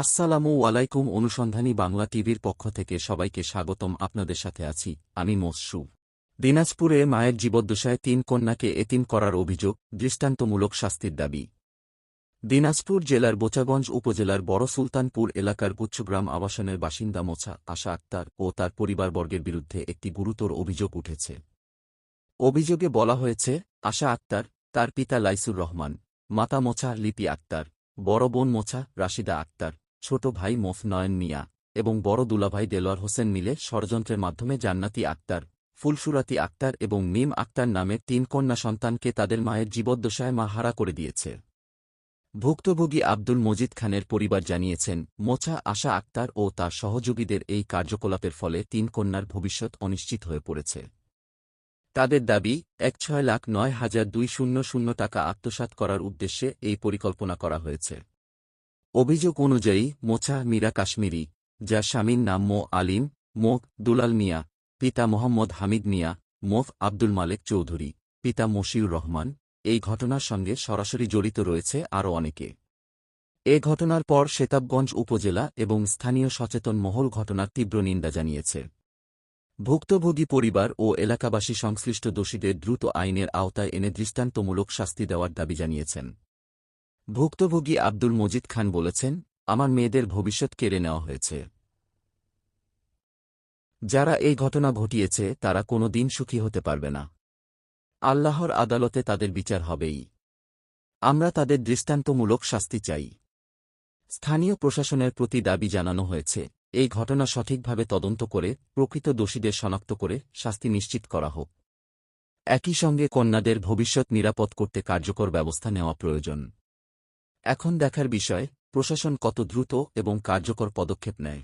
আসসালামু আলাইকুম। অনুসন্ধানী বাংলা টিভির পক্ষ থেকে সবাইকে স্বাগতম। আপনাদের সাথে আছি আমি মসরু। দিনাজপুরে মায়ের জীবদ্দশায় ৩ কন্যাকে এতিম করার অভিযোগ, দৃষ্টান্তমূলক শাস্তির দাবি। দিনাজপুর জেলার বোচাগঞ্জ উপজেলার বড় সুলতানপুর এলাকার গুচ্ছগ্রাম আবাসনের বাসিন্দা মোছা আশা আক্তার ও তার পরিবারবর্গের বিরুদ্ধে একটি গুরুতর অভিযোগ উঠেছে। অভিযোগে বলা হয়েছে, আশা আক্তার, তার পিতা লাইসুর রহমান, মাতা মোছা লিপি আক্তার, বড় বোন মোছা রাশিদা আক্তার, ছোট ভাই মোফ নয়ন মিয়া এবং বড় দুলাভাই দেলোয়ার হোসেন মিলে ষড়যন্ত্রের মাধ্যমে জান্নাতি আক্তার, ফুলসুরাতি আক্তার এবং মিম আক্তার নামের ৩ কন্যা সন্তানকে তাদের মায়ের জীবদ্দশায় মাহারা করে দিয়েছে। ভুক্তভোগী আব্দুল মজিদ খানের পরিবার জানিয়েছেন, মোছা আশা আক্তার ও তার সহযোগীদের এই কার্যকলাপের ফলে ৩ কন্যার ভবিষ্যৎ অনিশ্চিত হয়ে পড়েছে। তাদের দাবি, ১,৬,৯,২০০ টাকা আত্মসাৎ করার উদ্দেশ্যে এই পরিকল্পনা করা হয়েছে। অভিযোগ অনুযায়ী মোছা মীরা কাশ্মীরি, যার স্বামীর নাম মো আলিম, মো দুলাল মিয়া, পিতা মোহাম্মদ হামিদ মিয়া, মোফ আব্দুল মালেক চৌধুরী, পিতা মশিউর রহমান, এই ঘটনার সঙ্গে সরাসরি জড়িত রয়েছে আরও অনেকে। এ ঘটনার পর সেতাবগঞ্জ উপজেলা এবং স্থানীয় সচেতন মহল ঘটনার তীব্র নিন্দা জানিয়েছে। ভুক্তভোগী পরিবার ও এলাকাবাসী সংশ্লিষ্ট দোষীদের দ্রুত আইনের আওতায় এনে দৃষ্টান্তমূলক শাস্তি দেওয়ার দাবি জানিয়েছেন। ভুক্তভোগী আব্দুল মজিদ খান বলেছেন, আমার মেয়েদের ভবিষ্যৎ কেড়ে নেওয়া হয়েছে। যারা এই ঘটনা ঘটিয়েছে তারা কোনো দিন সুখী হতে পারবে না। আল্লাহর আদালতে তাদের বিচার হবেই। আমরা তাদের দৃষ্টান্তমূলক শাস্তি চাই। স্থানীয় প্রশাসনের প্রতি দাবি জানানো হয়েছে, এই ঘটনা সঠিকভাবে তদন্ত করে প্রকৃত দোষীদের শনাক্ত করে শাস্তি নিশ্চিত করা হোক। একই সঙ্গে কন্যাদের ভবিষ্যৎ নিরাপদ করতে কার্যকর ব্যবস্থা নেওয়া প্রয়োজন। এখন দেখার বিষয়, প্রশাসন কত দ্রুত এবং কার্যকর পদক্ষেপ নেয়।